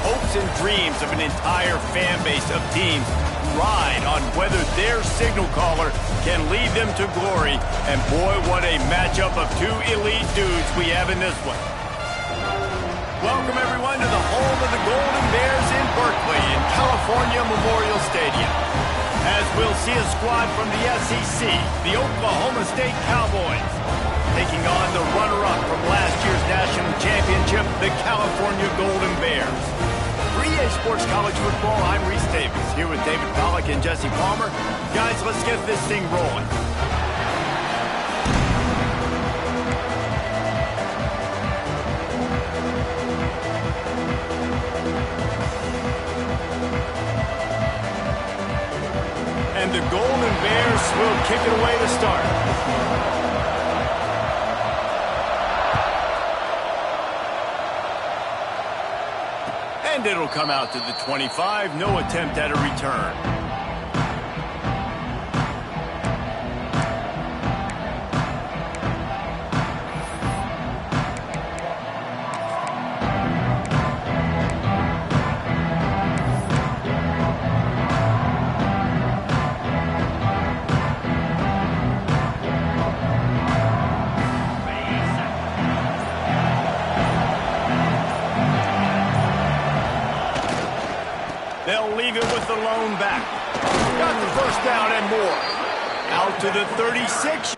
hopes and dreams of an entire fan base of teams ride on whether their signal caller can lead them to glory. And boy, what a matchup of two elite dudes we have in this one. Welcome, everyone, to the home of the Golden Bears in Berkeley in California Memorial Stadium. As we'll see a squad from the SEC, the Oklahoma State Cowboys, taking on the runner-up from last year's national championship, the California Golden Bears. For EA Sports College Football, I'm Reese Davis, here with David Pollack and Jesse Palmer. Guys, let's get this thing rolling. And the Golden Bears will kick it away to start. And it'll come out to the 25. No attempt at a return. They'll leave it with the lone back. Got the first down and more. Out to the 36.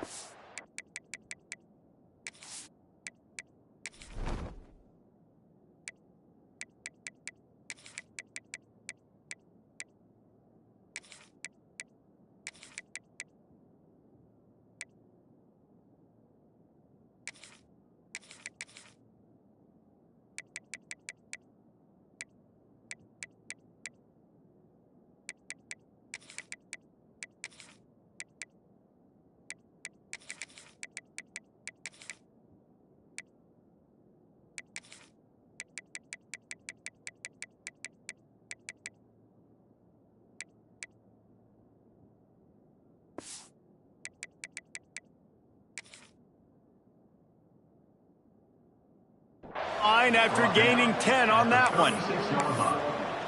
After gaining 10 on that one.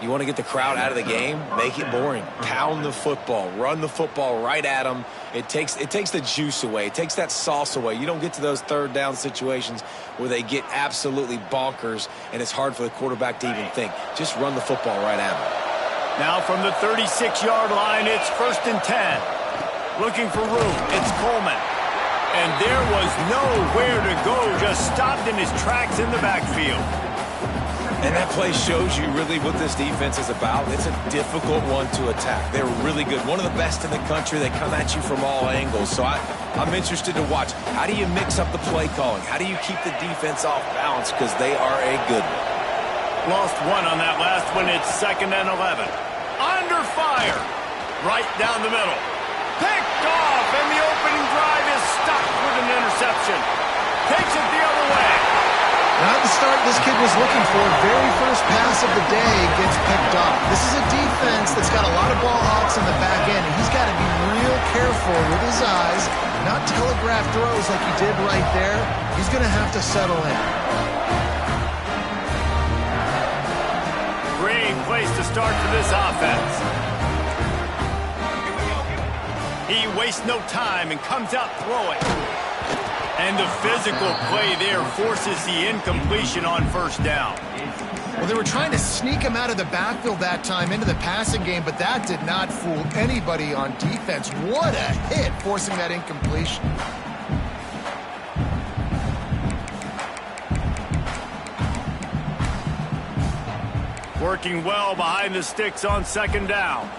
You want to get the crowd out of the game? Make it boring. Pound the football. Run the football right at them. It takes the juice away. It takes that sauce away. You don't get to those third down situations where they get absolutely bonkers and it's hard for the quarterback to even think. Just run the football right at them. Now from the 36-yard line, it's 1st and 10. Looking for room. It's Coleman. And there was nowhere to go, just stopped in his tracks in the backfield. And that play shows you really what this defense is about. It's a difficult one to attack. They're really good. One of the best in the country. They come at you from all angles. So I'm interested to watch. How do you mix up the play calling? How do you keep the defense off balance? Because they are a good one. Lost one on that last one. It's 2nd and 11. Under fire. Right down the middle. Picked off, and the opening drive is stopped with an interception. Takes it the other way. Not the start this kid was looking for. Very first pass of the day gets picked off. This is a defense that's got a lot of ball hawks in the back end, and he's got to be real careful with his eyes, not telegraph throws like he did right there. He's going to have to settle in. Great place to start for this offense. He wastes no time and comes out throwing. And the physical play there forces the incompletion on 1st down. Well, they were trying to sneak him out of the backfield that time into the passing game, but that did not fool anybody on defense. What a hit, forcing that incompletion. Working well behind the sticks on 2nd down.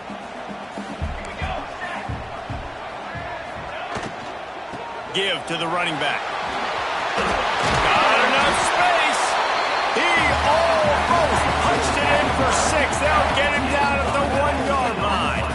Give to the running back. Got enough space. He almost punched it in for 6. They'll get him down at the 1-yard line.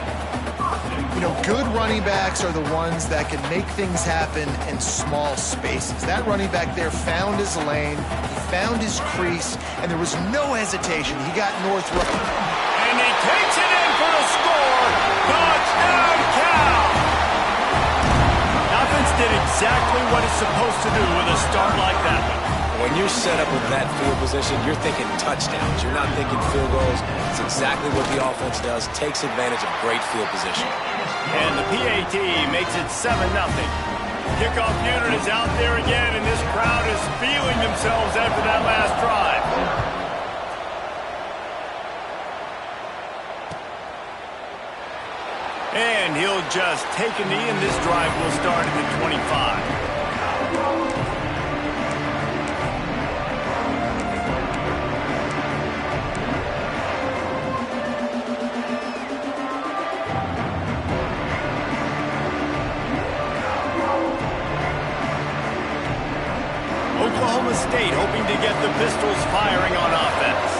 You know, good running backs are the ones that can make things happen in small spaces. That running back there found his lane, he found his crease, and there was no hesitation. He got north. And he takes it in for the score. Touchdown, Cal! Offense did exactly what it's supposed to do with a start like that one. When you're set up with that field position, you're thinking touchdowns. You're not thinking field goals. It's exactly what the offense does, takes advantage of great field position. And the PAT makes it 7-0. Kickoff unit is out there again, and this crowd is feeling themselves after that last drive. And he'll just take a knee, and this drive will start at the 25. Oklahoma State hoping to get the Pistols firing on offense.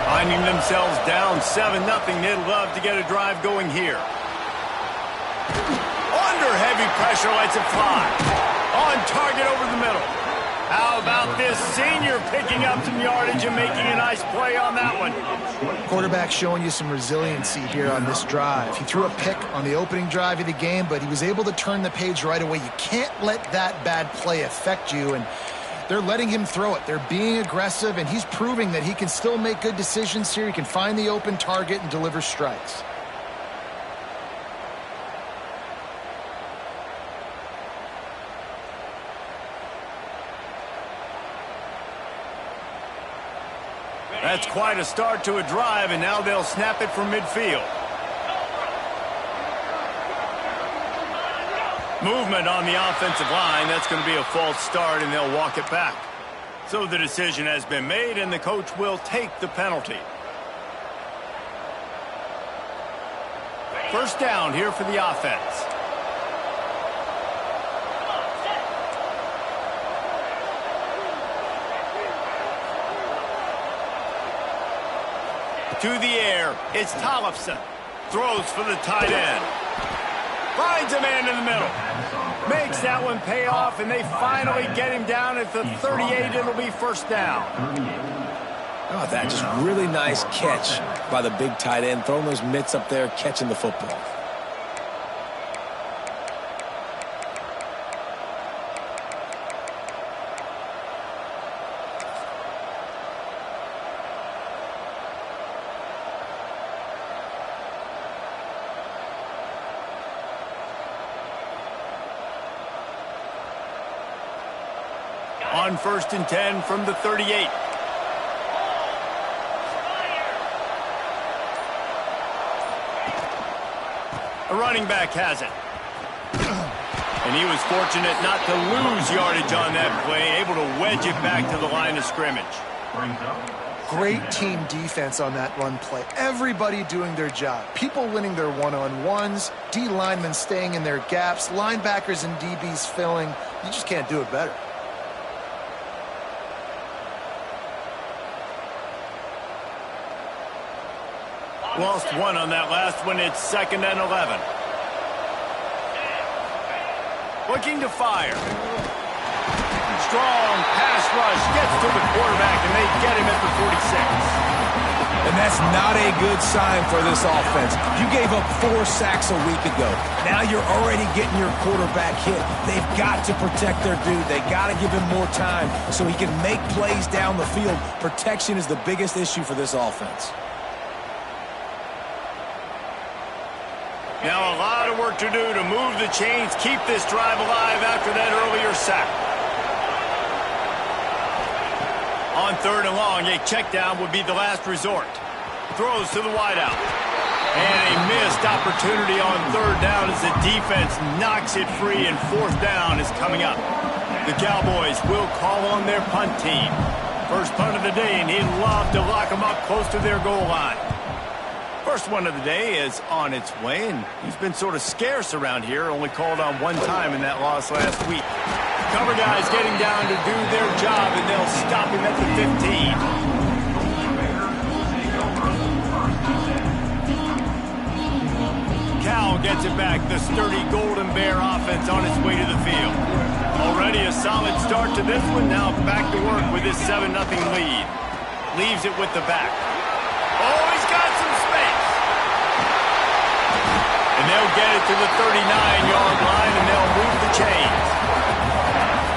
Finding themselves down 7-0, they'd love to get a drive going here. Under heavy pressure, lets it fly. On target over the middle. How about this senior picking up some yardage and making a nice play on that one? Quarterback showing you some resiliency here on this drive. He threw a pick on the opening drive of the game, but he was able to turn the page right away. You can't let that bad play affect you, and they're letting him throw it. They're being aggressive, and he's proving that he can still make good decisions here. He can find the open target and deliver strikes. That's quite a start to a drive, and now they'll snap it from midfield. Movement on the offensive line. That's going to be a false start, and they'll walk it back. So the decision has been made, and the coach will take the penalty. First down here for the offense. To the air, it's Tollefson. Throws for the tight end. Finds a man in the middle. Makes that one pay off, and they finally get him down at the 38. It'll be first down. How about that? Just really nice catch by the big tight end. Throwing those mitts up there, catching the football. On 1st and 10 from the 38. A running back has it. And he was fortunate not to lose yardage on that play, able to wedge it back to the line of scrimmage. Great team defense on that run play. Everybody doing their job. People winning their one-on-ones, D linemen staying in their gaps, linebackers and DBs filling. You just can't do it better. Lost one on that last one. It's 2nd and 11. Looking to fire. Strong pass rush. Gets to the quarterback, and they get him at the 46. And that's not a good sign for this offense. You gave up 4 sacks a week ago. Now you're already getting your quarterback hit. They've got to protect their dude. They got to give him more time so he can make plays down the field. Protection is the biggest issue for this offense. Now a lot of work to do to move the chains, keep this drive alive after that earlier sack. On 3rd and long, a check down would be the last resort. Throws to the wideout. And a missed opportunity on 3rd down as the defense knocks it free, and 4th down is coming up. The Cowboys will call on their punt team. First punt of the day, and he'd love to lock them up close to their goal line. First one of the day is on its way, and he's been sort of scarce around here, only called on 1 time in that loss last week. Cover guys getting down to do their job, and they'll stop him at the 15. Cal gets it back. The sturdy Golden Bear offense on its way to the field. Already a solid start to this one. Now back to work with his 7-0 lead. Leaves it with the back. Oh, he's got some space. And they'll get it to the 39-yard line, and they'll move the chains.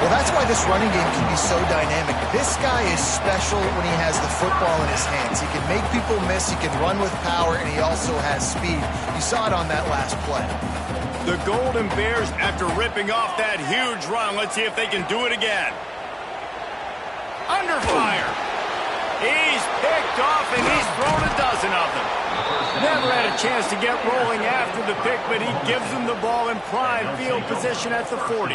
Well, that's why this running game can be so dynamic. This guy is special when he has the football in his hands. He can make people miss, he can run with power, and he also has speed. You saw it on that last play. The Golden Bears, after ripping off that huge run, let's see if they can do it again. Under fire. He's picked off, and he's thrown a dozen of them. Never had a chance to get rolling after the pick, but he gives them the ball in prime field position at the 40.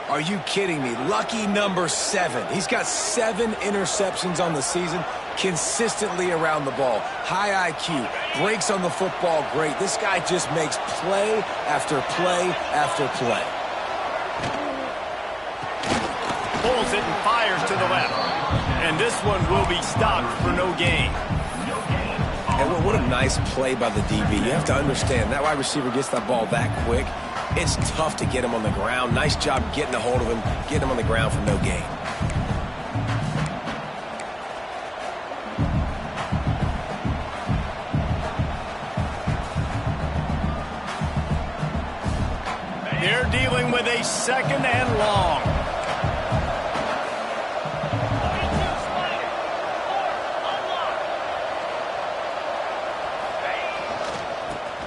Are you kidding me? Lucky number 7. He's got 7 interceptions on the season, consistently around the ball. High IQ, breaks on the football great. This guy just makes play after play after play. Pulls it and fires to the left. And this one will be stopped for no gain. And what a nice play by the DB. You have to understand, that wide receiver gets that ball that quick. It's tough to get him on the ground. Nice job getting a hold of him, getting him on the ground for no gain. They're dealing with a 2nd and long.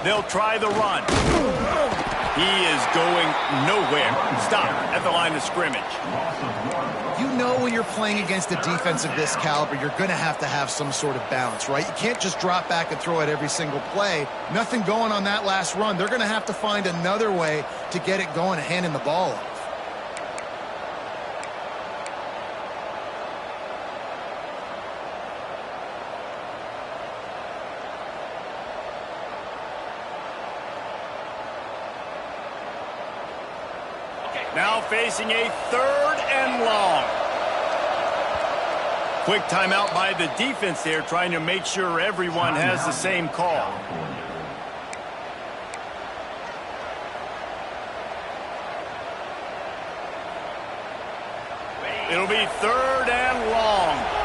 They'll try the run. He is going nowhere. Stop at the line of scrimmage. You know when you're playing against a defense of this caliber, you're going to have some sort of balance, right? You can't just drop back and throw it every single play. Nothing going on that last run. They're going to have to find another way to get it going and handing the ball off. Now facing a 3rd and long. Quick timeout by the defense there, trying to make sure everyone has the same call. It'll be 3rd and long.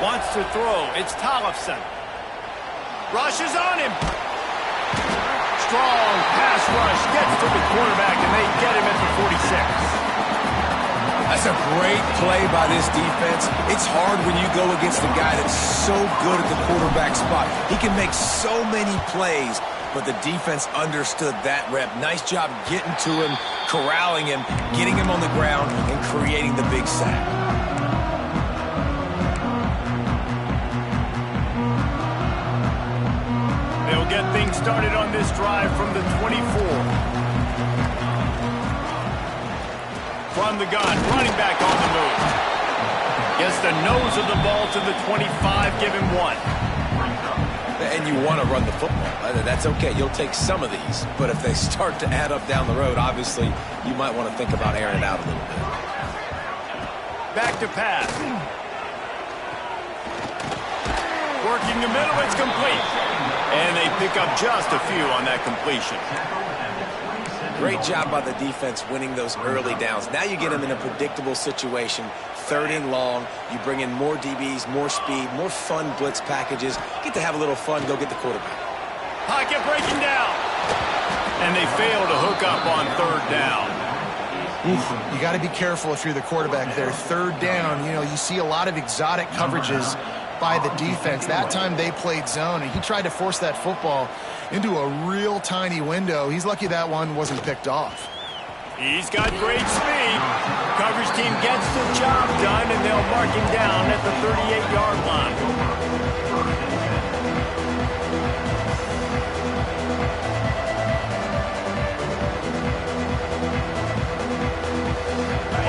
Wants to throw. It's Tollefson. Rushes on him. Strong pass rush. Gets to the quarterback, and they get him at the 46. That's a great play by this defense. It's hard when you go against a guy that's so good at the quarterback spot. He can make so many plays, but the defense understood that rep. Nice job getting to him, corralling him, getting him on the ground, and creating the big sack. They'll get things started on this drive from the 24. From the gun, running back on the move. Gets the nose of the ball to the 25, give him 1. And you want to run the football. That's okay. You'll take some of these. But if they start to add up down the road, obviously, you might want to think about airing it out a little bit. Back to pass. Working the middle, it's complete. And they pick up just a few on that completion. Great job by the defense winning those early downs. Now you get them in a predictable situation. 3rd and long. You bring in more DBs, more speed, more fun blitz packages. Get to have a little fun. Go get the quarterback. Pocket breaking down. And they fail to hook up on 3rd down. You got to be careful if you're the quarterback there. 3rd down, you know, you see a lot of exotic coverages by the defense. That time they played zone, and he tried to force that football into a real tiny window. He's lucky that one wasn't picked off. He's got great speed. Coverage team gets the job done, and they'll mark him down at the 38-yard line.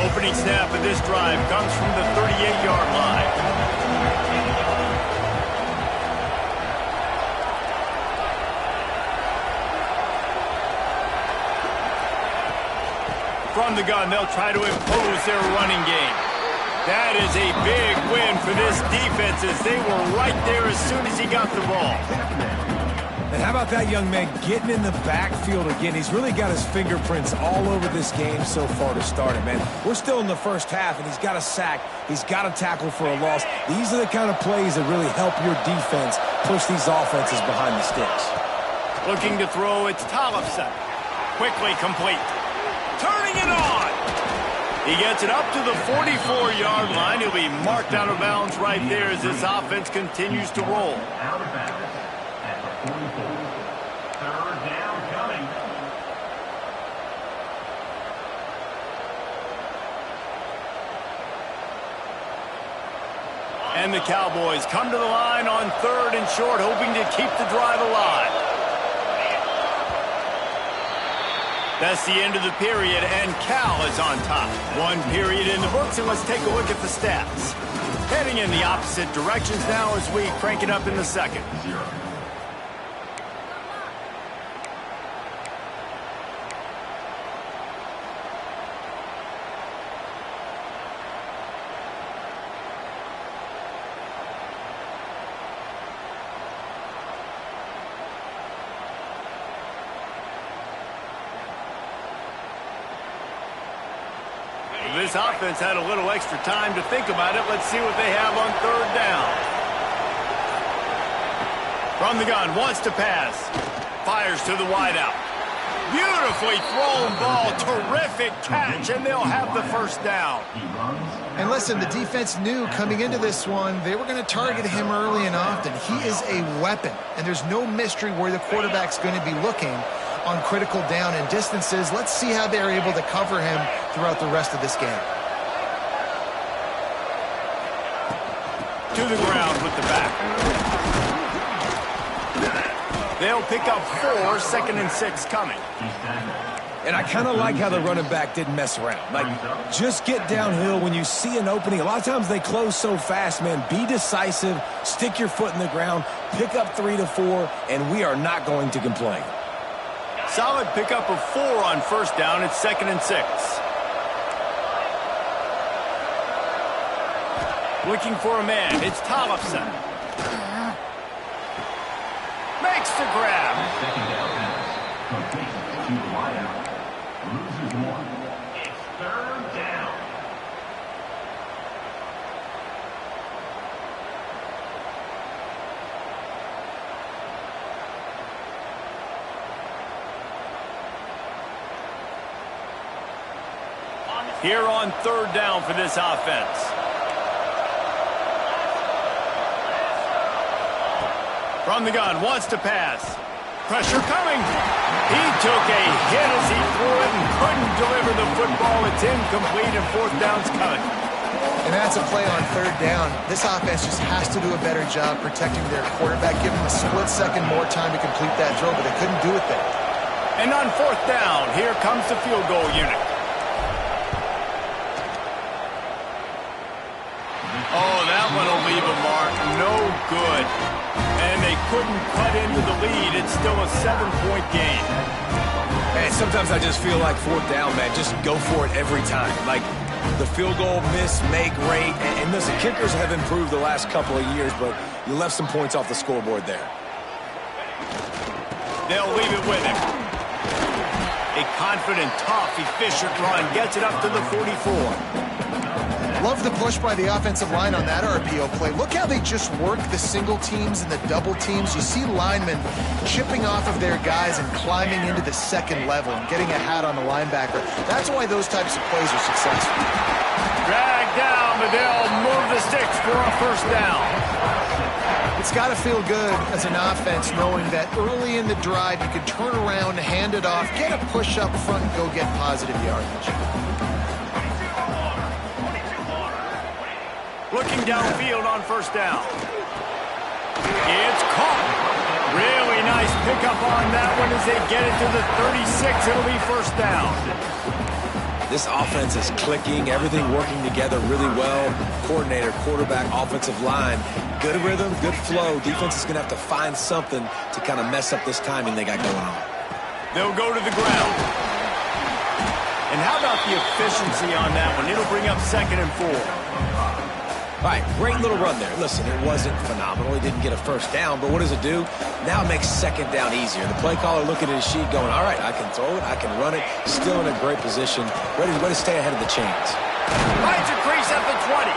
Opening snap of this drive comes from the 38-yard line. From the gun, they'll try to impose their running game. That is a big win for this defense as they were right there as soon as he got the ball. And how about that young man getting in the backfield again? He's really got his fingerprints all over this game so far to start it, man. We're still in the first half, and he's got a sack. He's got a tackle for a loss. These are the kind of plays that really help your defense push these offenses behind the sticks. Looking to throw, it's Tollefson. Quickly complete. Turning it on. He gets it up to the 44-yard line. He'll be marked out of bounds right there as this offense continues to roll. And the Cowboys come to the line on 3rd and short, hoping to keep the drive alive. That's the end of the period, and Cal is on top. 1 period in the books, and let's take a look at the stats. Heading in the opposite directions now as we crank it up in the second. This offense had a little extra time to think about it. Let's see what they have on 3rd down. From the gun, wants to pass. Fires to the wideout. Beautifully thrown ball. Terrific catch, and they'll have the first down. And listen, the defense knew coming into this one, they were going to target him early and often. He is a weapon, and there's no mystery where the quarterback's going to be looking on critical down and distances. Let's see how they're able to cover him throughout the rest of this game. To the ground with the back. They'll pick up 4, 2nd and 6 coming. And I kind of like how the running back didn't mess around. Like, just get downhill when you see an opening. A lot of times they close so fast, man. Be decisive, stick your foot in the ground, pick up 3 to 4, and we are not going to complain. Solid pickup of 4 on 1st down. It's 2nd and 6. Looking for a man. It's Tollefson. Makes the grab. It's 3rd down. Here on 3rd down for this offense. From the gun, wants to pass. Pressure coming. He took a hit as he threw it and couldn't deliver the football. It's incomplete, and 4th down's coming. And that's a play on 3rd down. This offense just has to do a better job protecting their quarterback, give him a split second more time to complete that throw, but they couldn't do it there. And on 4th down, here comes the field goal unit. Oh, that one will leave a mark. No good. And they couldn't cut into the lead. It's still a 7-point game. Man, sometimes I just feel like 4th down, man. Just go for it every time. Like, the field goal, miss, make, rate. And listen, kickers have improved the last couple of years, but you left some points off the scoreboard there. They'll leave it with him. A confident, tough, efficient run gets it up to the 44. Love the push by the offensive line on that RPO play. Look how they just work the single teams and the double teams. You see linemen chipping off of their guys and climbing into the 2nd level and getting a hat on the linebacker. That's why those types of plays are successful. Drag down, but they'll move the sticks for a 1st down. It's got to feel good as an offense knowing that early in the drive you can turn around, hand it off, get a push up front, and go get positive yardage. Looking downfield on 1st down. It's caught. Really nice pickup on that one as they get it to the 36. It'll be 1st down. This offense is clicking, everything working together really well. Coordinator, quarterback, offensive line. Good rhythm, good flow. Defense is going to have to find something to kind of mess up this timing they got going on. They'll go to the ground. And how about the efficiency on that one? It'll bring up 2nd and 4. All right, great little run there. Listen, it wasn't phenomenal. He didn't get a first down, but what does it do? Now it makes second down easier. The play caller looking at his sheet going, all right, I can throw it, I can run it, still in a great position, ready to stay ahead of the chains. Finds a crease at the 20.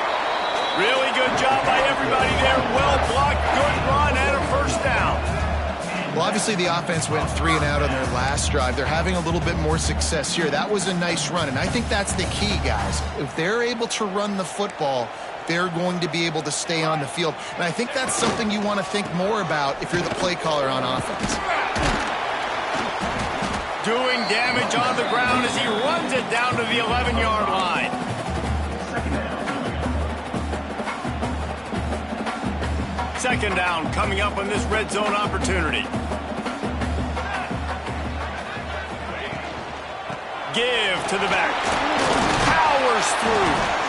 Really good job by everybody there. Well blocked, good run, and a first down. Well, obviously the offense went 3 and out on their last drive. They're having a little bit more success here. That was a nice run, and I think that's the key, guys. If they're able to run the football, they're going to be able to stay on the field. And I think that's something you want to think more about if you're the play caller on offense. Doing damage on the ground as he runs it down to the 11-yard line. Second down coming up on this red zone opportunity. Give to the back. Powers through.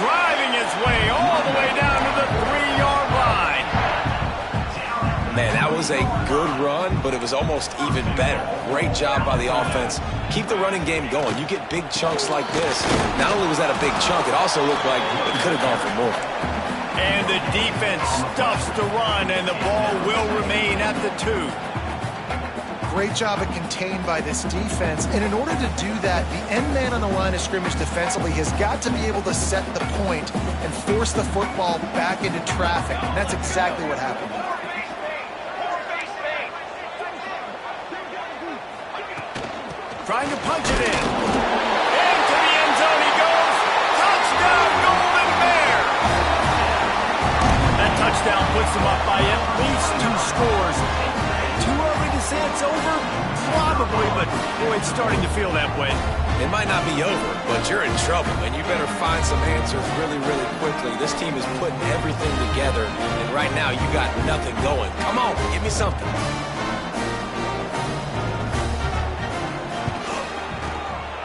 Driving its way all the way down to the 3-yard line. Man, that was a good run, but it was almost even better. Great job by the offense. Keep the running game going. You get big chunks like this. Not only was that a big chunk, it also looked like it could have gone for more. And the defense stuffs the run, and the ball will remain at the 2. Great job of contained by this defense. And in order to do that, the end man on the line of scrimmage defensively has got to be able to set the point and force the football back into traffic. And that's exactly what happened. Trying to punch it in. Into the end zone he goes. Touchdown, Golden Bear! That touchdown puts them up by at least 2 scores. Too early to say it's over? Probably, but boy, it's starting to feel that way. It might not be over, but you're in trouble, and you better find some answers really, really quickly. This team is putting everything together, and right now you got nothing going. Come on, give me something.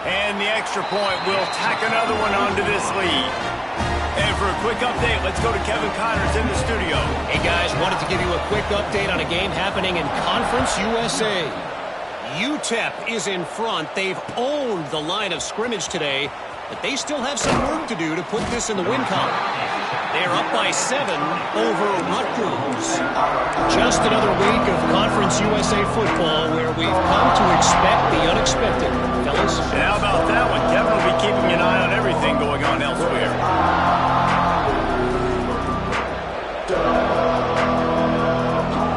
And the extra point will tack another one onto this lead. And for a quick update, let's go to Kevin Connors in the studio. Hey, guys, wanted to give you a quick update on a game happening in Conference USA. UTEP is in front. They've owned the line of scrimmage today, but they still have some work to do to put this in the win column. They're up by 7 over Rutgers. Just another week of Conference USA football where we've come to expect the unexpected. Fellas? And how about that one? Kevin will be keeping an eye on everything going on elsewhere.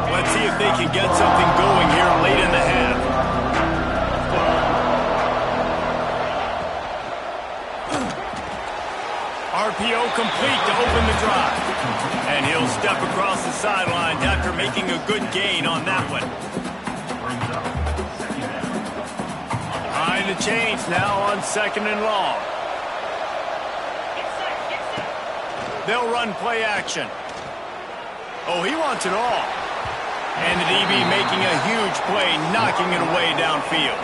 Let's see if they can get something going here late in the half. RPO complete to open the drive. And he'll step across the sidelines after making a good gain on that one. Behind the chains now on 2nd and long. They'll run play action. Oh, he wants it all. And the DB making a huge play, knocking it away downfield.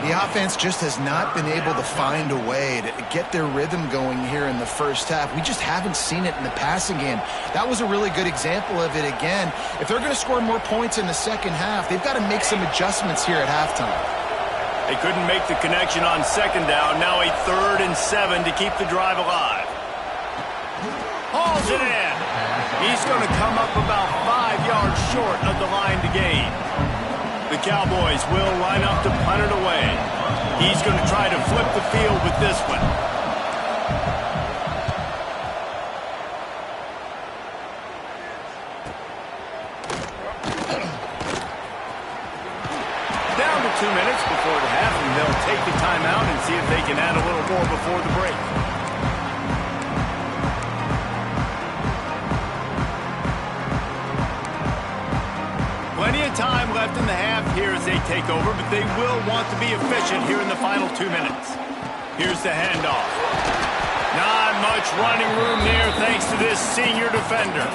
The offense just has not been able to find a way to get their rhythm going here in the first half. We just haven't seen it in the passing game. That was a really good example of it again. If they're going to score more points in the second half, they've got to make some adjustments here at halftime. They couldn't make the connection on 2nd down. Now a 3rd and 7 to keep the drive alive. Hauls it in. He's going to come up about 5 yards short of the line to gain. The Cowboys will line up to punt it away. He's going to try to flip the field with this one. Down to 2 minutes before the half, and they'll take the timeout and see if they can add a little more before the break. Plenty of time left in the half here as they take over, but they will want to be efficient here in the final 2 minutes. Here's the handoff. Not much running room there thanks to this senior defender.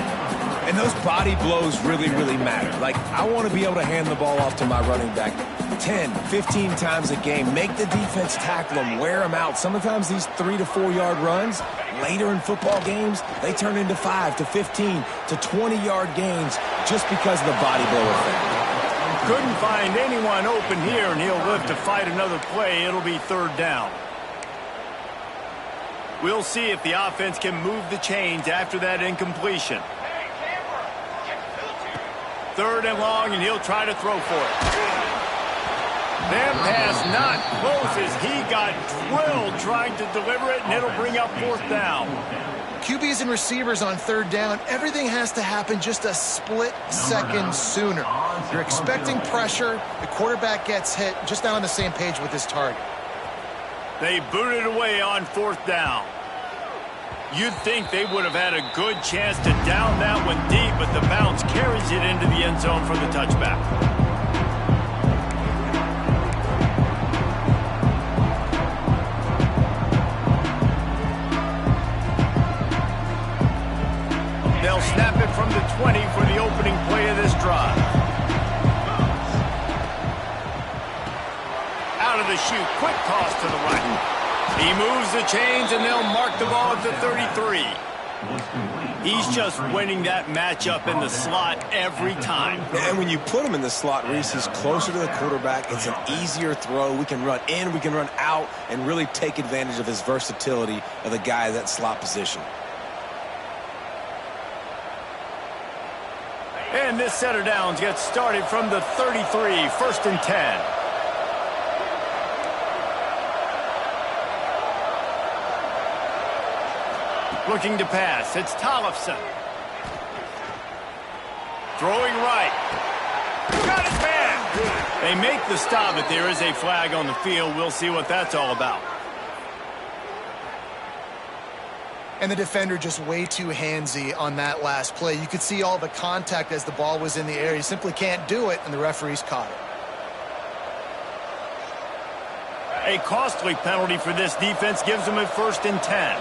And those body blows really, really matter. Like, I want to be able to hand the ball off to my running back 10, 15 times a game. Make the defense tackle them, wear them out. Sometimes these 3 to 4 yard runs, later in football games, they turn into 5 to 15 to 20 yard gains just because of the body blow effect. Couldn't find anyone open here, and he'll live to fight another play. It'll be 3rd down. We'll see if the offense can move the chains after that incompletion. 3rd and long, and he'll try to throw for it. That pass not close as he got drilled trying to deliver it, and it'll bring up 4th down. QBs and receivers on 3rd down, everything has to happen just a split second sooner. You're expecting pressure, the quarterback gets hit, just not on the same page with his target. They booted away on 4th down. You'd think they would have had a good chance to down that one deep, but the bounce carries it into the end zone for the touchback. They'll snap it from the 20 for the opening play of this drive. Out of the chute, quick toss to the right. He moves the chains, and they'll mark the ball at the 33. He's just winning that matchup in the slot every time. And when you put him in the slot, Reese, he's closer to the quarterback. It's an easier throw. We can run in, we can run out, and really take advantage of his versatility of the guy in that slot position. And this set of downs gets started from the 33, 1st and 10. Looking to pass, it's Tollefson. Throwing right. Got his man! They make the stop, but there is a flag on the field. We'll see what that's all about. And the defender just way too handsy on that last play. You could see all the contact as the ball was in the air. He simply can't do it, and the referees caught it. A costly penalty for this defense gives them a 1st and 10.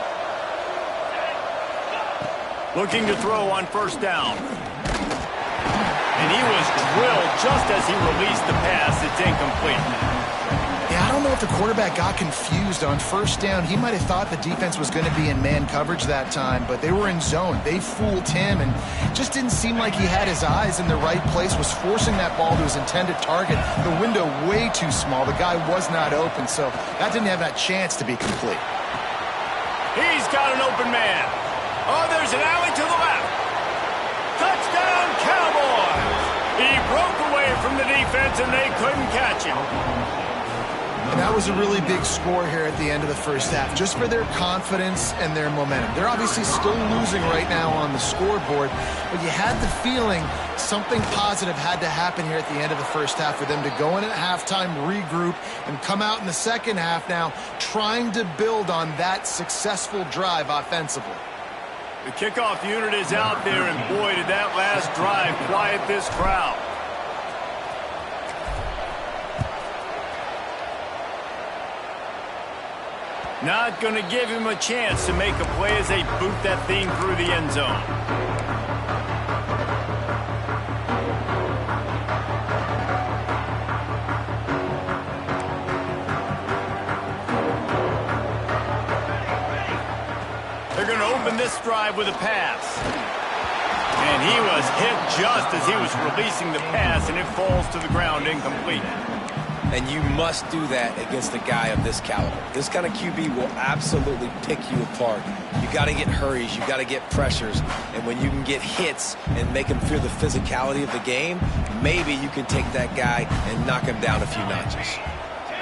Looking to throw on 1st down. And he was drilled just as he released the pass. It's incomplete. Yeah, I don't know if the quarterback got confused on 1st down. He might have thought the defense was going to be in man coverage that time, but they were in zone. They fooled him, and just didn't seem like he had his eyes in the right place, was forcing that ball to his intended target. The window way too small. The guy was not open, so that didn't have that chance to be complete. He's got an open man. Oh, there's an alley to the left. Touchdown, Cowboys! He broke away from the defense, and they couldn't catch him. And that was a really big score here at the end of the 1st half, just for their confidence and their momentum. They're obviously still losing right now on the scoreboard, but you had the feeling something positive had to happen here at the end of the 1st half for them to go in at halftime, regroup, and come out in the 2nd half now trying to build on that successful drive offensively. The kickoff unit is out there, and boy, did that last drive quiet this crowd. Not going to give him a chance to make a play as they boot that thing through the end zone. They're going to open this drive with a pass. And he was hit just as he was releasing the pass, and it falls to the ground incomplete. And you must do that against a guy of this caliber. This kind of QB will absolutely pick you apart. You got to get hurries, you got to get pressures, and when you can get hits and make him feel the physicality of the game, maybe you can take that guy and knock him down a few notches.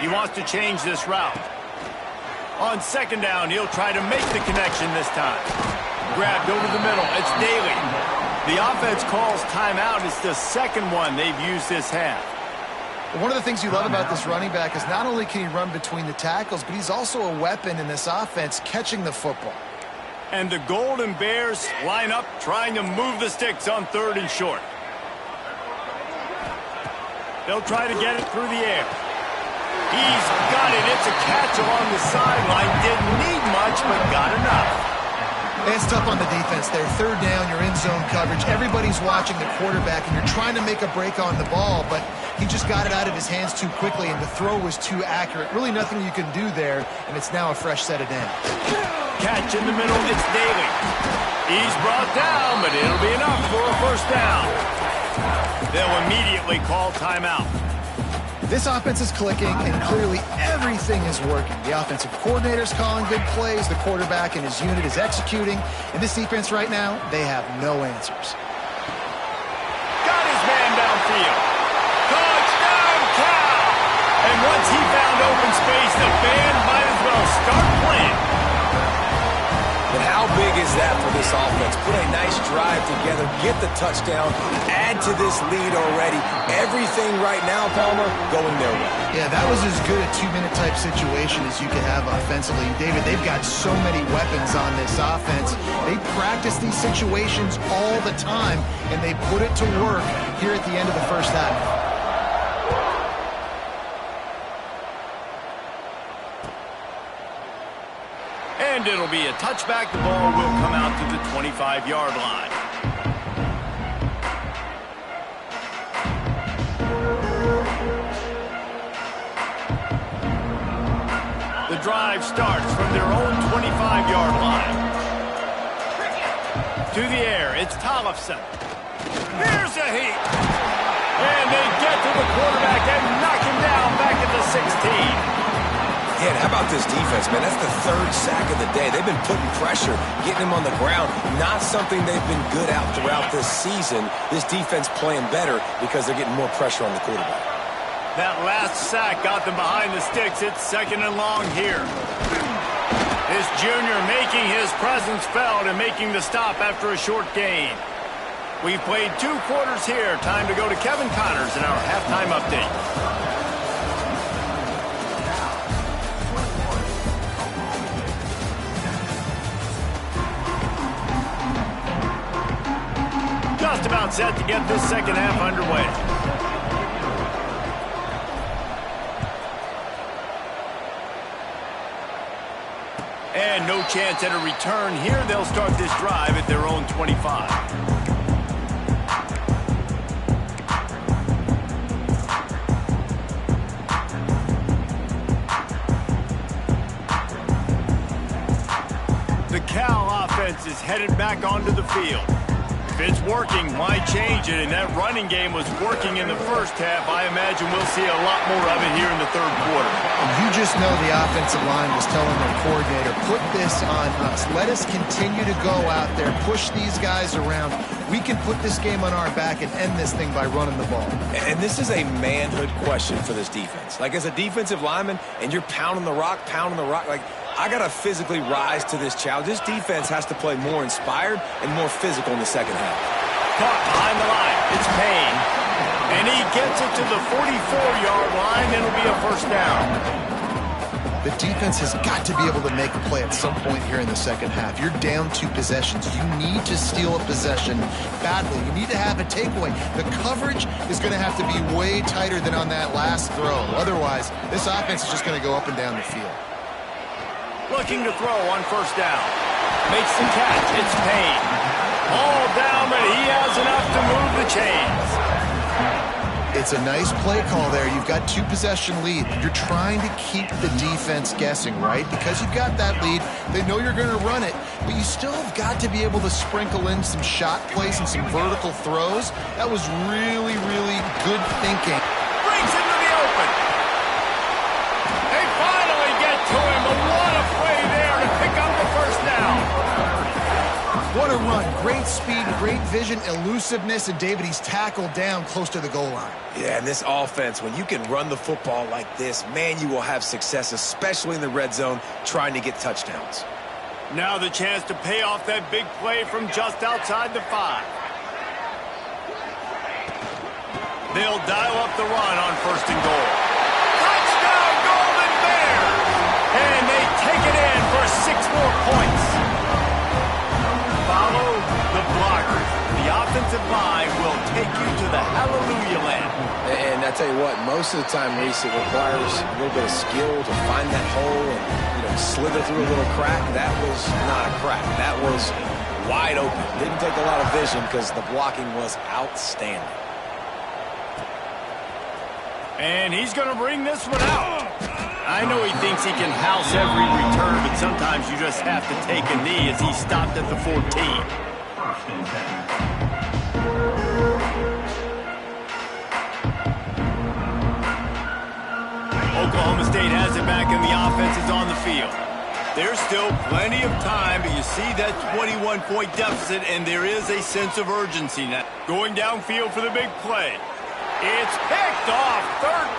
He wants to change this route. On 2nd down, he'll try to make the connection this time. Grabbed over the middle. It's Daly. The offense calls timeout. It's the 2nd one they've used this half. One of the things you love about this running back is not only can he run between the tackles, but he's also a weapon in this offense catching the football. And the Golden Bears line up trying to move the sticks on 3rd and short. They'll try to get it through the air. He's got it. It's a catch along the sideline. Didn't need much, but got enough. It's tough on the defense there. 3rd down, you're in zone coverage. Everybody's watching the quarterback, and you're trying to make a break on the ball, but he just got it out of his hands too quickly, and the throw was too accurate. Really nothing you can do there, and it's now a fresh set of downs. Catch in the middle. It's Daly. He's brought down, but it'll be enough for a 1st down. They'll immediately call timeout. This offense is clicking, and clearly everything is working. The offensive coordinator's calling good plays. The quarterback and his unit is executing. And this defense right now, they have no answers. Got his man downfield. Touchdown, Cal! And once he found open space, the band might as well start playing. But how big is that for this offense? Put a nice drive together, get the touchdown, add to this lead already. Everything right now, Palmer, going their way. Yeah, that was as good a two-minute type situation as you could have offensively. David, they've got so many weapons on this offense. They practice these situations all the time, and they put it to work here at the end of the first half. And it'll be a touchback. The ball will come out to the 25-yard line. The drive starts from their own 25-yard line. To the air, it's Tollefson. Here's a heat. And they get to the quarterback and knock him down back at the 16. Yeah, and how about this defense, man? That's the third sack of the day. They've been putting pressure, getting him on the ground. Not something they've been good at throughout this season. This defense playing better because they're getting more pressure on the quarterback. That last sack got them behind the sticks. It's 2nd and long here. This junior making his presence felt and making the stop after a short gain. We've played 2 quarters here. Time to go to Kevin Connors in our halftime update. Just about set to get this second half underway. And no chance at a return here. They'll start this drive at their own 25. The Cal offense is headed back onto the field. If it's working, why change it? And that running game was working in the first half. I imagine we'll see a lot more of it here in the 3rd quarter. And you just know the offensive line was telling their coordinator, put this on us. Let us continue to go out there, push these guys around. We can put this game on our back and end this thing by running the ball. And this is a manhood question for this defense. Like, as a defensive lineman, and you're pounding the rock, like, I got to physically rise to this challenge. This defense has to play more inspired and more physical in the second half. Caught behind the line. It's Payne. And he gets it to the 44-yard line. It'll be a first down. The defense has got to be able to make a play at some point here in the second half. You're down 2 possessions. You need to steal a possession badly. You need to have a takeaway. The coverage is going to have to be way tighter than on that last throw. Otherwise, this offense is just going to go up and down the field. Looking to throw on first down. Makes the catch. It's Payne. All down, but he has enough to move the chains. It's a nice play call there. You've got 2-possession lead. You're trying to keep the defense guessing, right? Because you've got that lead. They know you're going to run it, but you still have got to be able to sprinkle in some shot plays and some vertical throws. That was really, really good thinking. Brings him to the open. They finally get to him, but what a play there to pick up the first down. What a run. Great speed, great vision, elusiveness, and David, he's tackled down close to the goal line. Yeah, and this offense, when you can run the football like this, man, you will have success, especially in the red zone, trying to get touchdowns. Now the chance to pay off that big play from just outside the 5. They'll dial up the run on 1st and goal. Touchdown, Golden Bears! And they take it in for 6 more points. Follow the blockers. The offensive line will take you to the hallelujah land. And I tell you what, most of the time, Reese, it requires a little bit of skill to find that hole and, slither through a little crack. That was not a crack. That was wide open. Didn't take a lot of vision because the blocking was outstanding. And he's going to bring this one out. I know he thinks he can house every return, but sometimes you just have to take a knee as he stopped at the 14. State has it back and the offense is on the field. There's still plenty of time, but you see that 21-point deficit, and there is a sense of urgency now. Going downfield for the big play. It's picked off.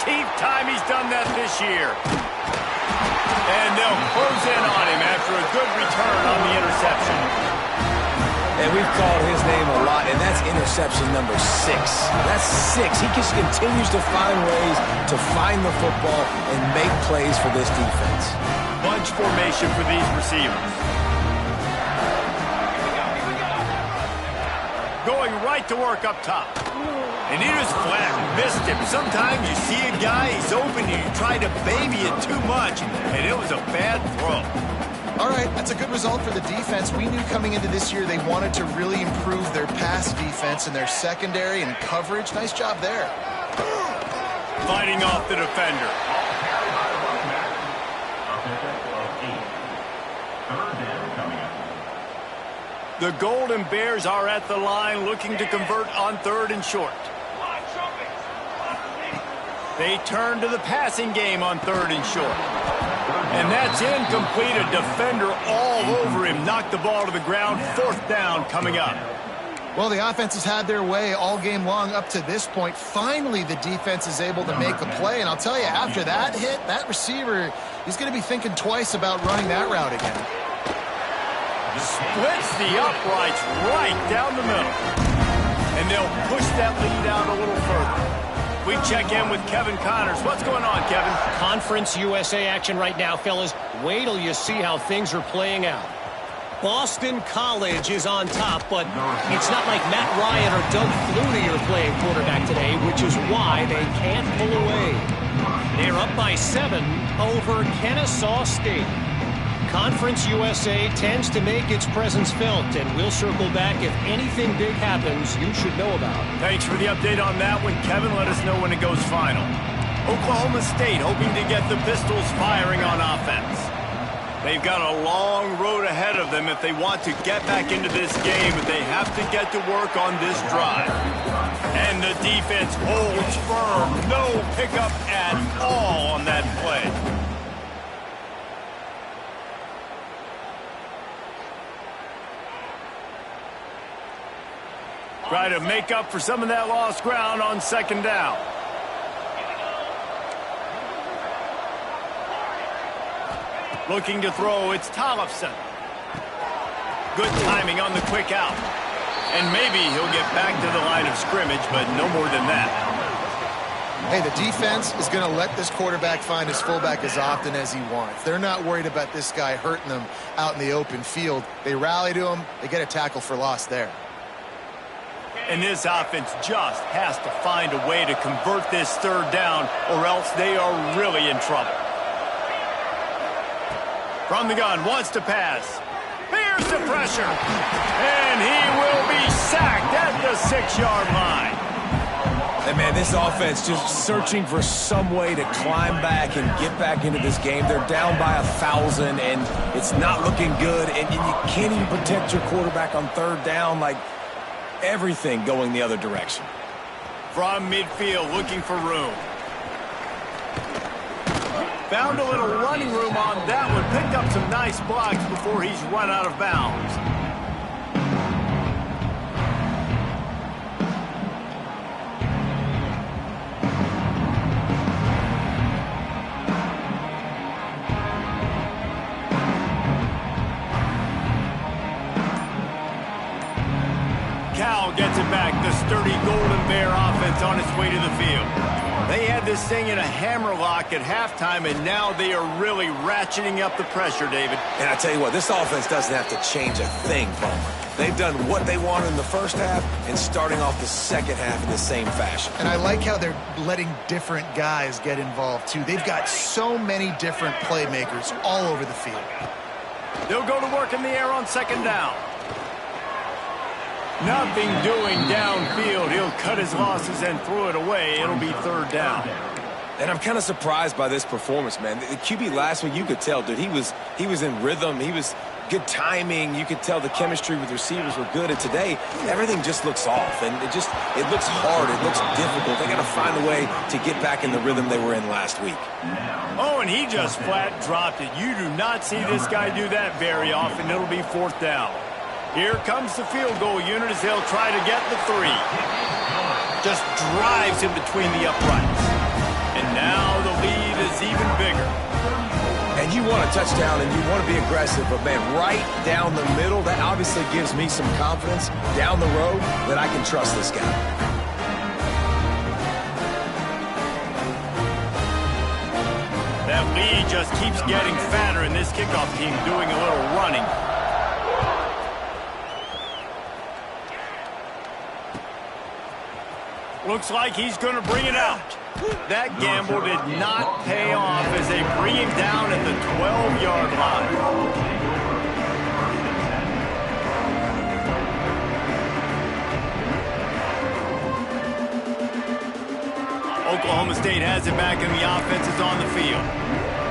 13th time he's done that this year. And they'll close in on him after a good return on the interception. And we've called his name a lot, and that's interception number 6. That's 6. He just continues to find ways to find the football and make plays for this defense. Bunch formation for these receivers. Going right to work up top. And he just flat missed him. Sometimes you see a guy, he's open, and you try to baby it too much, and it was a bad throw. All right, that's a good result for the defense. We knew coming into this year they wanted to really improve their pass defense and their secondary and coverage. Nice job there. Fighting off the defender. The Golden Bears are at the line looking to convert on 3rd and short. They turn to the passing game on 3rd and short. And that's incomplete. A defender all over him. Knocked the ball to the ground. 4th down coming up. Well, the offense has had their way all game long up to this point. Finally, the defense is able to make a play. And I'll tell you, after that hit, that receiver, he's going to be thinking twice about running that route again. Splits the uprights right down the middle. And they'll push that lead out a little further. We check in with Kevin Connors. What's going on, Kevin? Conference USA action right now, fellas. Wait till you see how things are playing out. Boston College is on top, but it's not like Matt Ryan or Doug Flutie are playing quarterback today, which is why they can't pull away. They're up by 7 over Kennesaw State. Conference USA tends to make its presence felt, and we'll circle back if anything big happens you should know about. Thanks for the update on that one, Kevin. Let us know when it goes final. Oklahoma State hoping to get the Pistols firing on offense. They've got a long road ahead of them if they want to get back into this game, but they have to get to work on this drive. And the defense holds firm. No pickup at all on that play. Try to make up for some of that lost ground on 2nd down. Looking to throw, it's Tollefson. Good timing on the quick out. And maybe he'll get back to the line of scrimmage, but no more than that. Hey, the defense is going to let this quarterback find his fullback as often as he wants. They're not worried about this guy hurting them out in the open field. They rally to him. They get a tackle for loss there. And this offense just has to find a way to convert this 3rd down, or else they are really in trouble. From the gun, wants to pass. Here's the pressure. And he will be sacked at the 6-yard line. And, man, this offense just searching for some way to climb back and get back into this game. They're down by 1,000, and it's not looking good. And you can't even protect your quarterback on 3rd down. Like, everything going the other direction. From midfield, looking for room. Found a little running room on that one. Picked up some nice blocks before he's run out of bounds. Cal gets it back. The sturdy Golden Bear offense on its way to the field. They had this thing in a hammerlock at halftime, and now they are really ratcheting up the pressure, David. And I tell you what, this offense doesn't have to change a thing, Palmer. They've done what they wanted in the first half and starting off the second half in the same fashion. And I like how they're letting different guys get involved, too. They've got so many different playmakers all over the field. They'll go to work in the air on 2nd down. Nothing doing downfield. He'll cut his losses and throw it away. It'll be 3rd down. And I'm kind of surprised by this performance, man. The QB last week, you could tell, dude, he was in rhythm. He was good timing. You could tell the chemistry with receivers were good. And today, everything just looks off. And it looks hard. It looks difficult. They got to find a way to get back in the rhythm they were in last week. Oh, and he just flat dropped it. You do not see this guy do that very often. It'll be 4th down. Here comes the field goal unit as they'll try to get the 3. Just drives in between the uprights. And now the lead is even bigger. And you want a touchdown and you want to be aggressive, but, man, right down the middle, that obviously gives me some confidence down the road that I can trust this guy. That lead just keeps getting fatter, and this kickoff team doing a little running. Looks like he's going to bring it out. That gamble did not pay off as they bring him down at the 12-yard line. Oklahoma State has it back and the offense is on the field.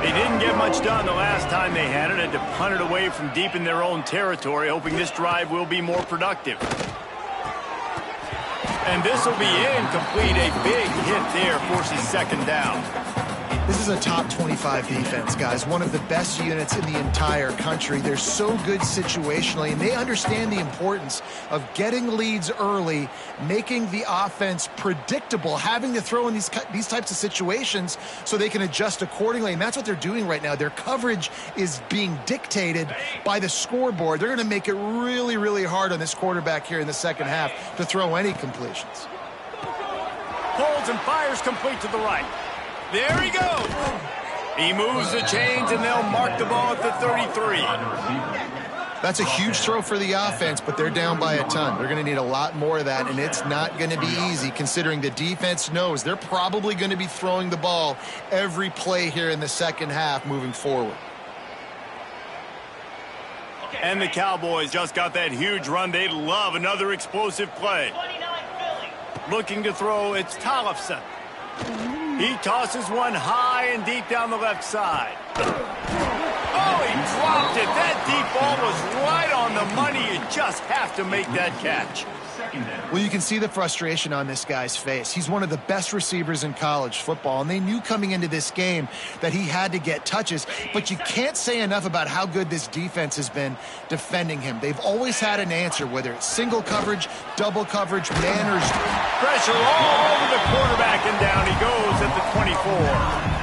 They didn't get much done the last time they had it. Had to punt it away from deep in their own territory, hoping this drive will be more productive. And this will be incomplete. A big hit there forces 2nd down. This is a top 25 defense, guys. One of the best units in the entire country. They're so good situationally, and they understand the importance of getting leads early, making the offense predictable, having to throw in these types of situations so they can adjust accordingly. And that's what they're doing right now. Their coverage is being dictated by the scoreboard. They're going to make it really, really hard on this quarterback here in the second half to throw any completions. Holds and fires complete to the right. There he goes. He moves the chains, and they'll mark the ball at the 33. That's a huge throw for the offense, but they're down by a ton. They're going to need a lot more of that, and it's not going to be easy considering the defense knows they're probably going to be throwing the ball every play here in the second half moving forward. And the Cowboys just got that huge run. They love another explosive play. Looking to throw, it's Tollefson. He tosses one high and deep down the left side. Oh, he dropped it. That deep ball was right on the money. You just have to make that catch. Well, you can see the frustration on this guy's face. He's one of the best receivers in college football, and they knew coming into this game that he had to get touches, but you can't say enough about how good this defense has been defending him. They've always had an answer, whether it's single coverage, double coverage, man or... Pressure all over the quarterback, and down he goes at the 24.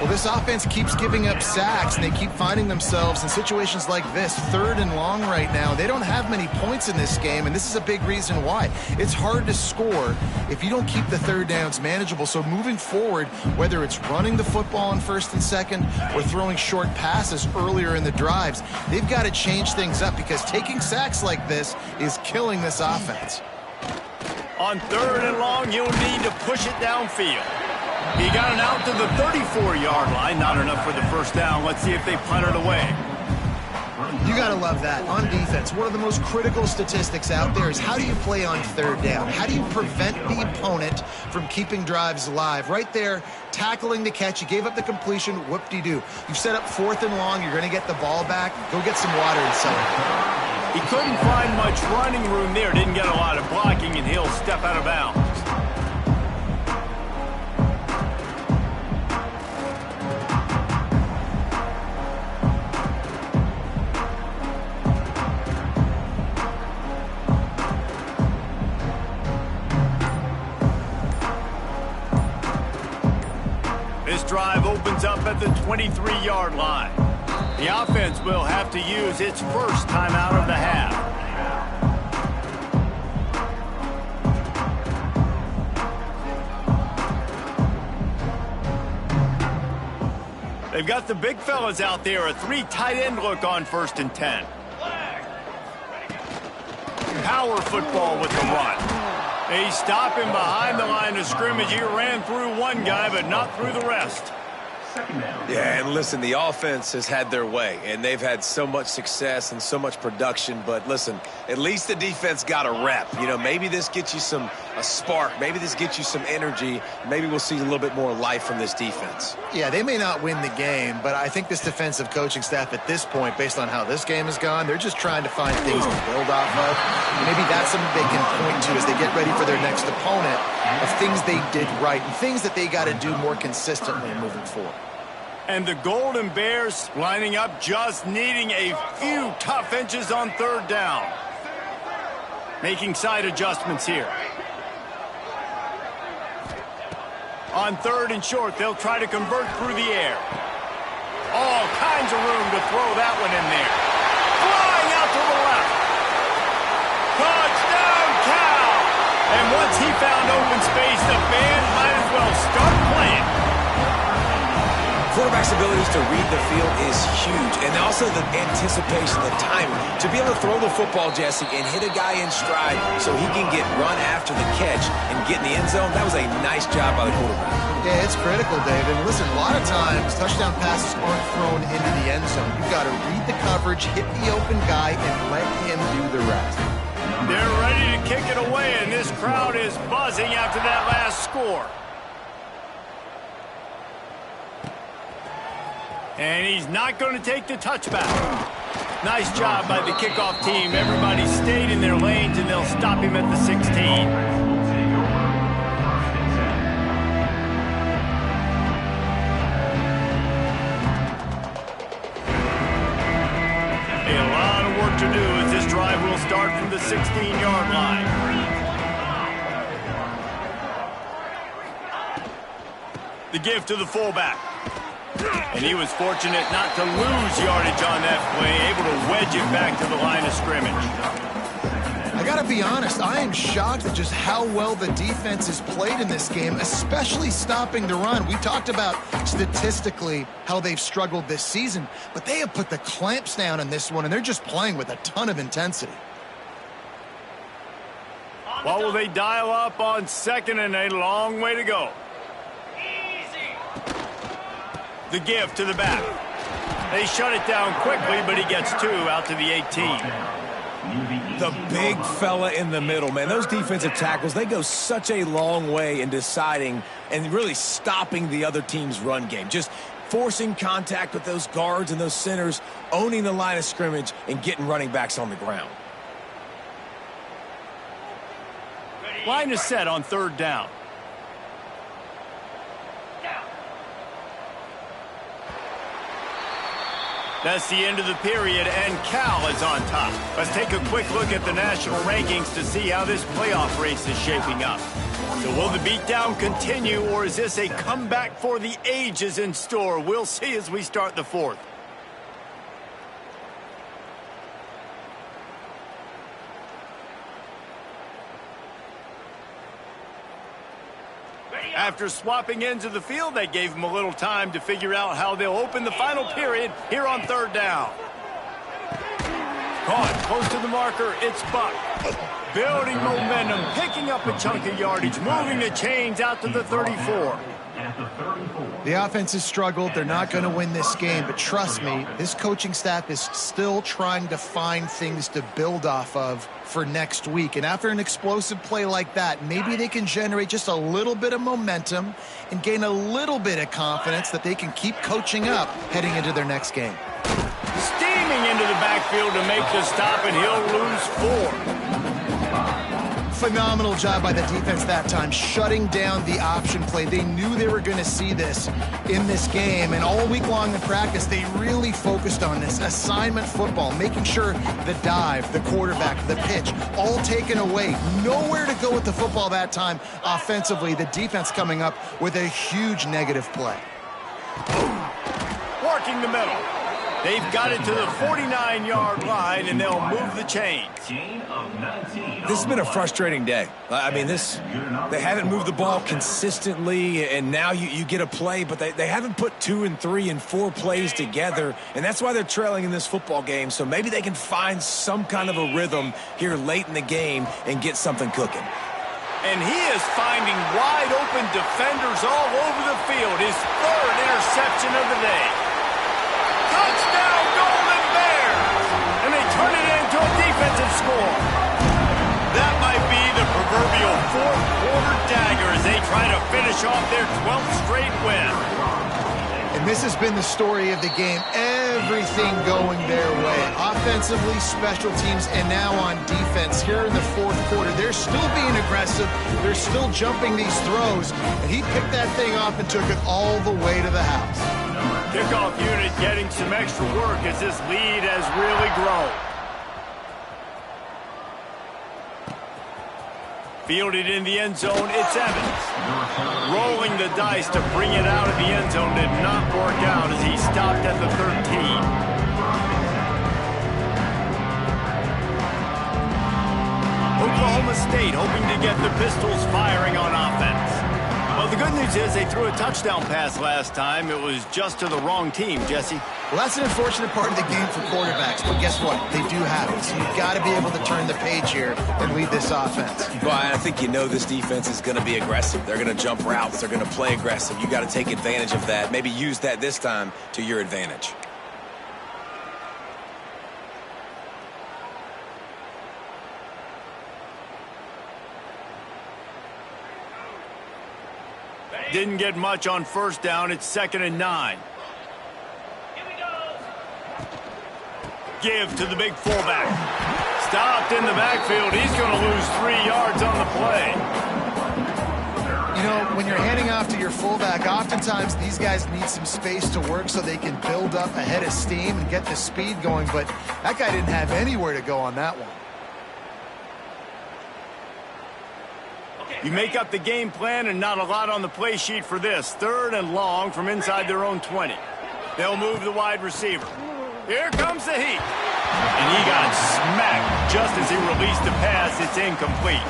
Well, this offense keeps giving up sacks, and they keep finding themselves in situations like this, 3rd and long right now. They don't have many points in this game, and this is a big reason why. It's hard to score if you don't keep the 3rd downs manageable. So moving forward, whether it's running the football on 1st and 2nd or throwing short passes earlier in the drives, they've got to change things up because taking sacks like this is killing this offense. On 3rd and long, you'll need to push it downfield. He got it out to the 34-yard line. Not enough for the 1st down. Let's see if they punt it away. You got to love that. On defense, one of the most critical statistics out there is how do you play on 3rd down? How do you prevent the opponent from keeping drives alive? Right there, tackling the catch. You gave up the completion. Whoop-de-doo. You've set up 4th and long. You're going to get the ball back. Go get some water and sell it. He couldn't find much running room there. Didn't get a lot of blocking, and he'll step out of bounds. This drive opens up at the 23-yard line. The offense will have to use its first timeout of the half. They've got the big fellas out there, a 3 tight end look on 1st and 10. Power football with the run. They stop him behind the line of scrimmage. He ran through one guy, but not through the rest. Yeah, and listen, the offense has had their way, and they've had so much success and so much production. But listen, at least the defense got a rep. You know, maybe this gets you some a spark. Maybe this gets you some energy. Maybe we'll see a little bit more life from this defense. Yeah, they may not win the game, but I think this defensive coaching staff at this point, based on how this game has gone, they're just trying to find things to build off of. And maybe that's something they can point to as they get ready for their next opponent, of things they did right and things that they got to do more consistently moving forward. And the Golden Bears lining up, just needing a few tough inches on third down. Making side adjustments here. On third and short, they'll try to convert through the air. All kinds of room to throw that one in there. Flying out to the left. Touchdown, Cal! And once he found open space, the band might as well start playing. Quarterback's abilities to read the field is huge, and also the anticipation, the timing. To be able to throw the football, Jesse, and hit a guy in stride so he can get run after the catch and get in the end zone, that was a nice job by the quarterback. Yeah, it's critical, David. Listen, a lot of times touchdown passes aren't thrown into the end zone. You've got to read the coverage, hit the open guy, and let him do the rest. They're ready to kick it away, and this crowd is buzzing after that last score. And he's not going to take the touchback. Nice job by the kickoff team. Everybody stayed in their lanes, and they'll stop him at the 16. A lot of work to do as this drive will start from the 16-yard line. The give to the fullback. And he was fortunate not to lose yardage on that play, able to wedge it back to the line of scrimmage. I got to be honest, I am shocked at just how well the defense has played in this game, especially stopping the run. We talked about statistically how they've struggled this season, but they have put the clamps down in this one, and they're just playing with a ton of intensity. What will they dial up on second and a long way to go? The give to the back. They shut it down quickly, but he gets two out to the 18. The big fella in the middle, man. Those defensive tackles, they go such a long way in deciding and really stopping the other team's run game. Just forcing contact with those guards and those centers, owning the line of scrimmage, and getting running backs on the ground. Line is set on third down. That's the end of the period, and Cal is on top. Let's take a quick look at the national rankings to see how this playoff race is shaping up. So will the beatdown continue, or is this a comeback for the ages in store? We'll see as we start the fourth. After swapping ends of the field, they gave him a little time to figure out how they'll open the final period here on third down. Caught close to the marker, it's Buck. Building momentum, picking up a chunk of yardage, moving the chains out to the 34. The offense has struggled. They're not going to win this game, but trust me, this coaching staff is still trying to find things to build off of for next week. And after an explosive play like that, maybe they can generate just a little bit of momentum and gain a little bit of confidence that they can keep coaching up heading into their next game. Steaming into the backfield to make the stop, and he'll lose 4. Phenomenal job by the defense that time, shutting down the option play. They knew they were going to see this in this game, and all week long in practice, they really focused on this assignment football, making sure the dive, the quarterback, the pitch, all taken away. Nowhere to go with the football that time offensively. The defense coming up with a huge negative play. Working the middle. They've got it to the 49-yard line, and they'll move the chains. This has been a frustrating day. I mean, they haven't moved the ball consistently, and now you get a play, but they haven't put 2 and 3 and 4 plays together, and that's why they're trailing in this football game. So maybe they can find some kind of a rhythm here late in the game and get something cooking. And he is finding wide-open defenders all over the field. His 3rd interception of the day. Touchdown, Golden Bears! And they turn it into a defensive score. That might be the proverbial 4th trying to finish off their 12th straight win. And this has been the story of the game. Everything going their way. Offensively, special teams, and now on defense. Here in the fourth quarter, they're still being aggressive. They're still jumping these throws. And he picked that thing off and took it all the way to the house. Kickoff unit getting some extra work as this lead has really grown. Fielded in the end zone, it's Evans. Rolling the dice to bring it out of the end zone did not work out as he stopped at the 13. Oklahoma State hoping to get the Pistols firing on offense. Well, the good news is they threw a touchdown pass last time. It was just to the wrong team, Jesse. Well, that's an unfortunate part of the game for quarterbacks, but guess what? They do have it, so you've got to be able to turn the page here and lead this offense. Well, I think you know this defense is going to be aggressive. They're going to jump routes. They're going to play aggressive. You got to take advantage of that. Maybe use that this time to your advantage. Didn't get much on first down. It's 2nd and 9. Give to the big fullback. Stopped in the backfield. He's going to lose 3 yards on the play. You know, when you're handing off to your fullback, oftentimes these guys need some space to work so they can build up a head of steam and get the speed going, but that guy didn't have anywhere to go on that one. You make up the game plan and not a lot on the play sheet for this. 3rd and long from inside their own 20. They'll move the wide receiver. Here comes the heat. And he got smacked just as he released the pass. It's incomplete.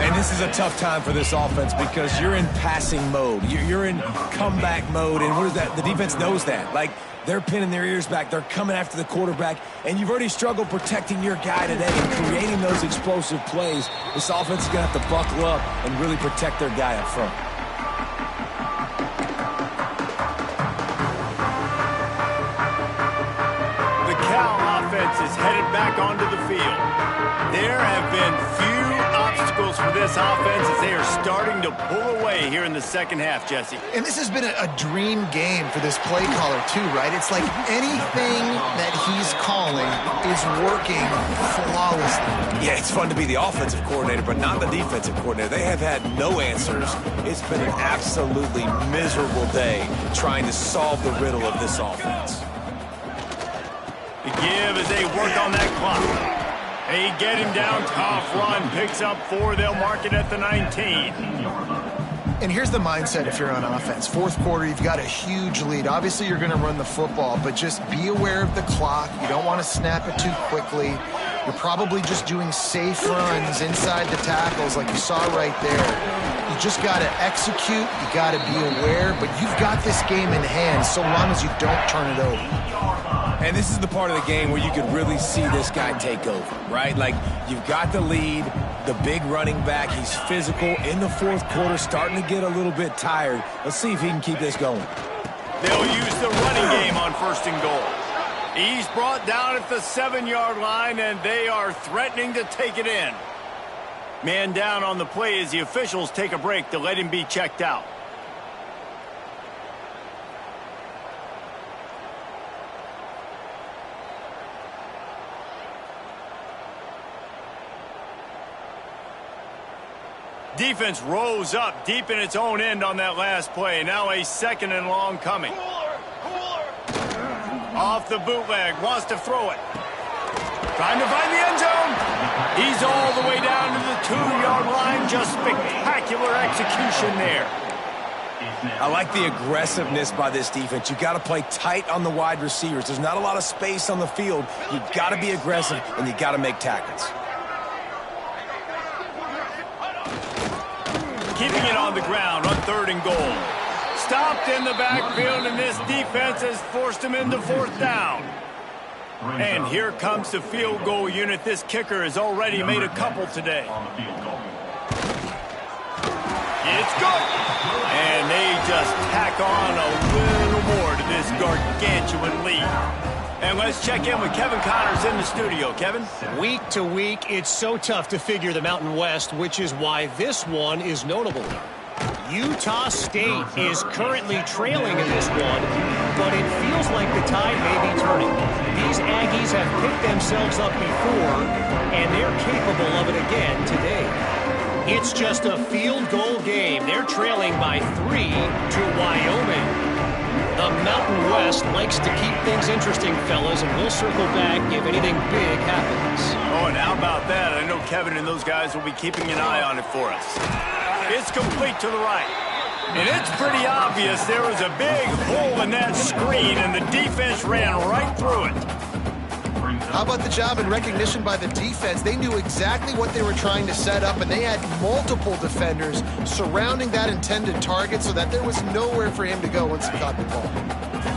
And this is a tough time for this offense because you're in passing mode. You're in comeback mode. And what is that? The defense knows that. Like, they're pinning their ears back. They're coming after the quarterback. And you've already struggled protecting your guy today and creating those explosive plays. This offense is going to have to buckle up and really protect their guy up front. The Cal offense is headed back onto the field. There have been few obstacles for this offense as they are starting to pull away here in the second half, Jesse. And this has been a dream game for this play caller, too, right? It's like anything that he's calling is working flawlessly. Yeah, it's fun to be the offensive coordinator, but not the defensive coordinator. They have had no answers. It's been an absolutely miserable day trying to solve the riddle of this offense. The give as they work on that clock. They get him down, tough run, picks up 4, they'll mark it at the 19. And here's the mindset if you're on offense. Fourth quarter, you've got a huge lead. Obviously, you're going to run the football, but just be aware of the clock. You don't want to snap it too quickly. You're probably just doing safe runs inside the tackles like you saw right there. You just got to execute. You got to be aware, but you've got this game in hand so long as you don't turn it over. And this is the part of the game where you can really see this guy take over, right? Like, you've got the lead, the big running back. He's physical in the fourth quarter, starting to get a little bit tired. Let's see if he can keep this going. They'll use the running game on 1st and goal. He's brought down at the 7-yard line, and they are threatening to take it in. Man down on the play as the officials take a break to let him be checked out. Defense rose up deep in its own end on that last play. Now a 2nd and long coming. Off the bootleg, wants to throw it. Trying to find the end zone. He's all the way down to the 2-yard line. Just spectacular execution there. I like the aggressiveness by this defense. You've got to play tight on the wide receivers. There's not a lot of space on the field. You've got to be aggressive, and you've got to make tackles. Keeping it on the ground on 3rd and goal. Stopped in the backfield, and this defense has forced him into 4th down. And here comes the field goal unit. This kicker has already made a couple today. It's good. And they just tack on a little more to this gargantuan lead. And let's check in with Kevin Connors in the studio. Kevin? Week to week, it's so tough to figure the Mountain West, which is why this one is notable. Utah State is currently trailing in this one, but it feels like the tide may be turning. These Aggies have picked themselves up before, and they're capable of it again today. It's just a field goal game. They're trailing by 3 to Wyoming. The Mountain West likes to keep things interesting, fellas, and we'll circle back if anything big happens. Oh, and how about that? I know Kevin and those guys will be keeping an eye on it for us. It's complete to the right. And it's pretty obvious there was a big hole in that screen, and the defense ran right through it. How about the job and recognition by the defense? They knew exactly what they were trying to set up, and they had multiple defenders surrounding that intended target so that there was nowhere for him to go once he caught the ball.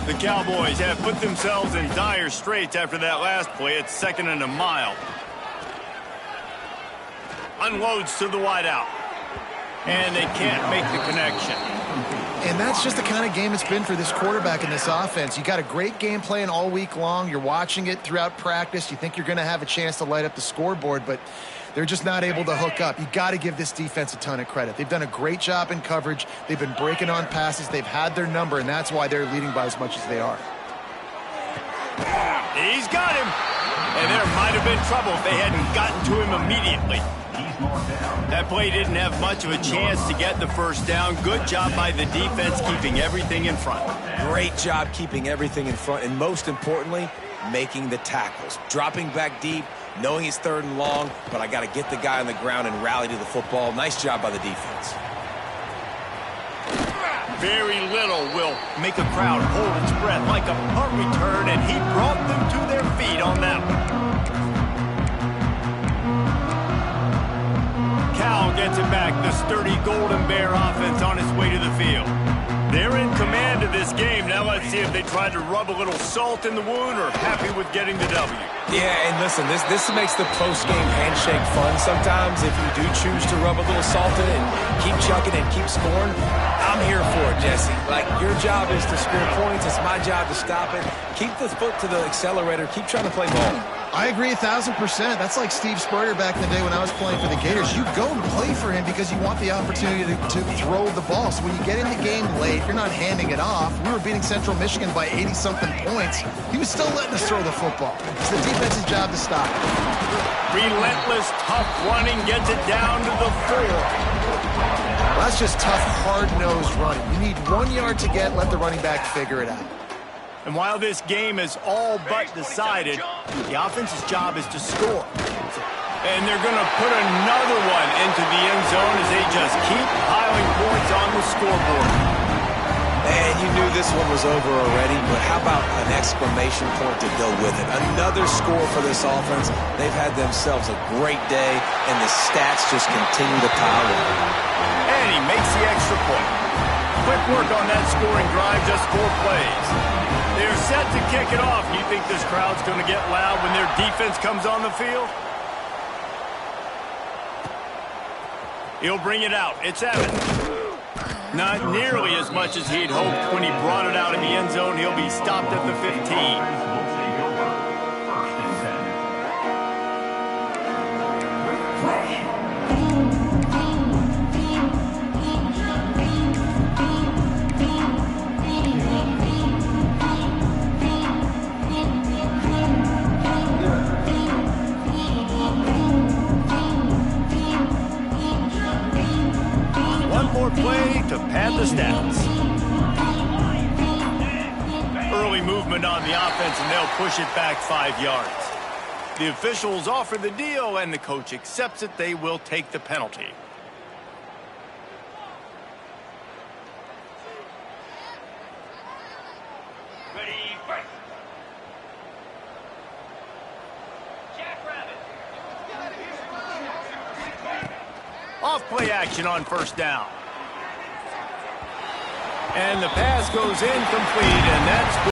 The Cowboys have put themselves in dire straits after that last play. It's 2nd and a mile. Unloads to the wideout. And they can't make the connection. And that's just the kind of game it's been for this quarterback in this offense. You got a great game plan all week long. You're watching it throughout practice. You think you're going to have a chance to light up the scoreboard, but they're just not able to hook up. You got to give this defense a ton of credit. They've done a great job in coverage. They've been breaking on passes. They've had their number, and that's why they're leading by as much as they are. He's got him. And there might have been trouble if they hadn't gotten to him immediately. That play didn't have much of a chance to get the first down. Good job by the defense keeping everything in front. Great job keeping everything in front, and most importantly, making the tackles. Dropping back deep, knowing it's 3rd and long, but I got to get the guy on the ground and rally to the football. Nice job by the defense. Very little will make a crowd hold its breath like a punt return, and he brought them to their feet on that one. Cal gets it back. The sturdy Golden Bear offense on its way to the field. They're in command of this game. Now let's see if they tried to rub a little salt in the wound or happy with getting the W. Yeah, and listen, this makes the post-game handshake fun sometimes. If you do choose to rub a little salt in it and keep chucking and keep scoring, I'm here for it, Jesse. Like, your job is to score points. It's my job to stop it. Keep the foot to the accelerator. Keep trying to play ball. I agree 1,000%. That's like Steve Spurrier back in the day when I was playing for the Gators. You go and play for him because you want the opportunity to throw the ball. So when you get in the game late, you're not handing it off. We were beating Central Michigan by 80-something points. He was still letting us throw the football. It's the defense's job to stop it. Relentless, tough running gets it down to the 4. Well, that's just tough, hard-nosed running. You need 1 yard to get, let the running back figure it out. And while this game is all but decided, the offense's job is to score. And they're going to put another one into the end zone as they just keep piling points on the scoreboard. And you knew this one was over already, but how about an exclamation point to go with it? Another score for this offense. They've had themselves a great day, and the stats just continue to pile up. And he makes the extra point. Quick work on that scoring drive, just 4 plays. They're set to kick it off. You think this crowd's going to get loud when their defense comes on the field? He'll bring it out. It's Evans. Not nearly as much as he'd hoped when he brought it out in the end zone. He'll be stopped at the 15. Play to pad the stats. Early movement on the offense, and they'll push it back 5 yards. The officials offer the deal, and the coach accepts it. They will take the penalty. Ready, break. Off play action on 1st down. And the pass goes incomplete, and that's